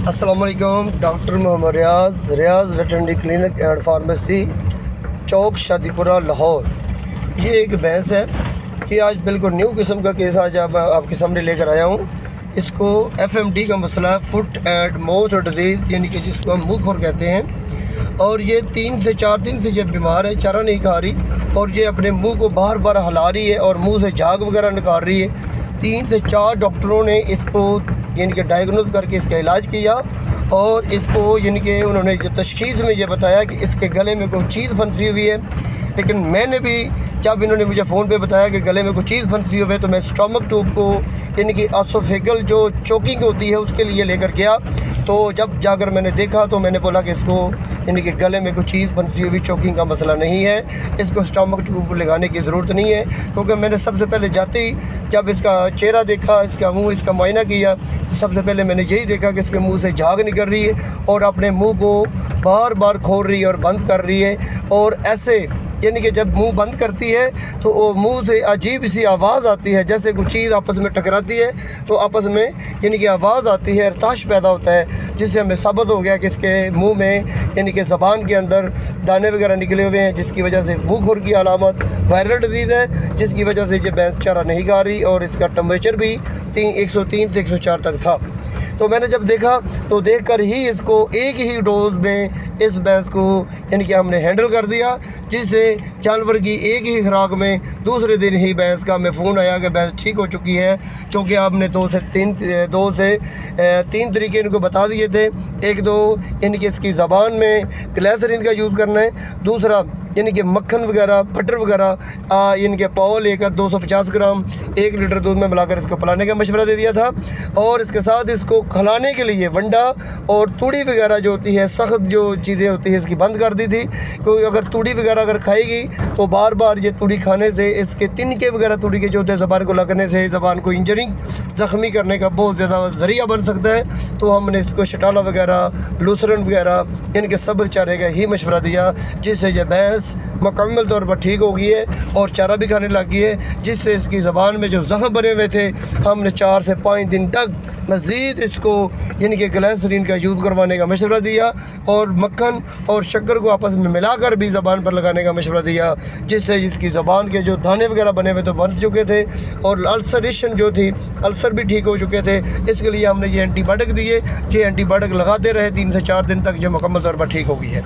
अस्सलाम वालेकुम। Doctor Mohammad Riyaz veterinary clinic and pharmacy, चौक शादीपुरा, लाहौर। ये एक भैंस है कि आज बिल्कुल न्यू किस्म का केस आज आपके सामने लेकर आया हूँ। इसको FMD का मसला है, फुट एंड माउथ डिजीज़, यानी कि जिसको हम मुँह खुर कहते हैं। और ये 3 से 4 दिन से जब बीमार है, चारा नहीं खा रही और ये अपने मुंह को बार बार हिला रही है और मुंह से झाग वगैरह निकाल रही है। 3 से 4 डॉक्टरों ने इसको यानी कि डायग्नोज करके इसका इलाज किया और इसको यानी कि उन्होंने जो तशख़ीस में ये बताया कि इसके गले में कोई चीज़ फंसी हुई है। लेकिन मैंने भी जब इन्होंने मुझे फ़ोन पे बताया कि गले में कोई चीज़ फंसी हुई है तो मैं स्टमक ट्यूब को यानी कि एसोफेगल जो चोकिंग होती है उसके लिए लेकर गया। तो जब जाकर मैंने देखा तो मैंने बोला कि इसको यानी कि गले में कोई चीज़ फंसी हुई चोकिंग का मसला नहीं है, इसको स्टमक ट्यूब लगाने की ज़रूरत नहीं है। क्योंकि मैंने सबसे पहले जाते ही जब इसका चेहरा देखा, इसका मुंह, इसका मुआयना किया तो सबसे पहले मैंने यही देखा कि इसके मुंह से झाग निकल रही है और अपने मुंह को बार बार खोल रही है और बंद कर रही है। और ऐसे यानी कि जब मुंह बंद करती है तो वो मुंह से अजीब सी आवाज़ आती है, जैसे कोई चीज़ आपस में टकराती है तो आपस में यानी कि आवाज़ आती है, इरताश पैदा होता है, जिससे हमें साबित हो गया कि इसके मुंह में यानी कि ज़बान के अंदर दाने वगैरह निकले हुए हैं, जिसकी वजह से मुंह खुर की अलामत वायरल डिजीज़ है, जिसकी वजह से ये भैंस चारा नहीं खा रही और इसका टेम्परेचर भी 103 से 104 तक था। तो मैंने जब देखा तो देखकर ही इसको एक ही डोज में इस भैंस को यानी कि हमने हैंडल कर दिया, जिससे जानवर की एक ही खुराक में दूसरे दिन ही भैंस का हमें फ़ोन आया कि भैंस ठीक हो चुकी है। क्योंकि आपने 2 से 3 तरीके इनको बता दिए थे। एक तो यानी कि इसकी ज़बान में ग्लिसरीन का यूज़ करना है, दूसरा यानी कि मक्खन वगैरह, बटर वगैरह यानी कि पाव लेकर 250 ग्राम 1 लीटर दूध में मिलाकर इसको पिलाने का मशवरा दे दिया था। और इसके साथ इसको खिलाने के लिए वंडा और तूड़ी वगैरह जो होती है, सख्त जो चीज़ें होती है, इसकी बंद कर दी थी। क्योंकि अगर तूड़ी वगैरह अगर खाएगी तो बार बार ये तूड़ी खाने से इसके तिनके वगैरह तूड़ी के जो होते हैं ज़बान को लगने से ज़बान को इंजरिंग ज़ख्मी करने का बहुत ज़्यादा ज़रिया बन सकता है। तो हमने इसको शटाला वगैरह, लूसरन वगैरह इनके सब्ज़ चारे का ही मशवरा दिया, जिससे यह भैंस मुकम्मल तौर पर ठीक हो गई है और चारा भी खाने लग गई है। जिससे इसकी ज़बान में जो ज़ख्म बने हुए थे हमने 4 से 5 दिन तक मज़ीद इसको यानी कि ग्लिसरीन का यूज़ करवाने का मशवरा दिया और मक्खन और शक्कर को आपस में मिलाकर भी ज़बान पर लगाने का मशवरा दिया, जिससे इसकी ज़बान के जो दाने वगैरह बने हुए तो बन चुके थे और अल्सरेशन जो थी, अल्सर भी ठीक हो चुके थे। इसके लिए हमने ये एंटीबायोटिक दिए। ये एंटीबायोटिक लगाते रहे 3 से 4 दिन तक, जो मुकम्मल तौर पर ठीक हो गई है।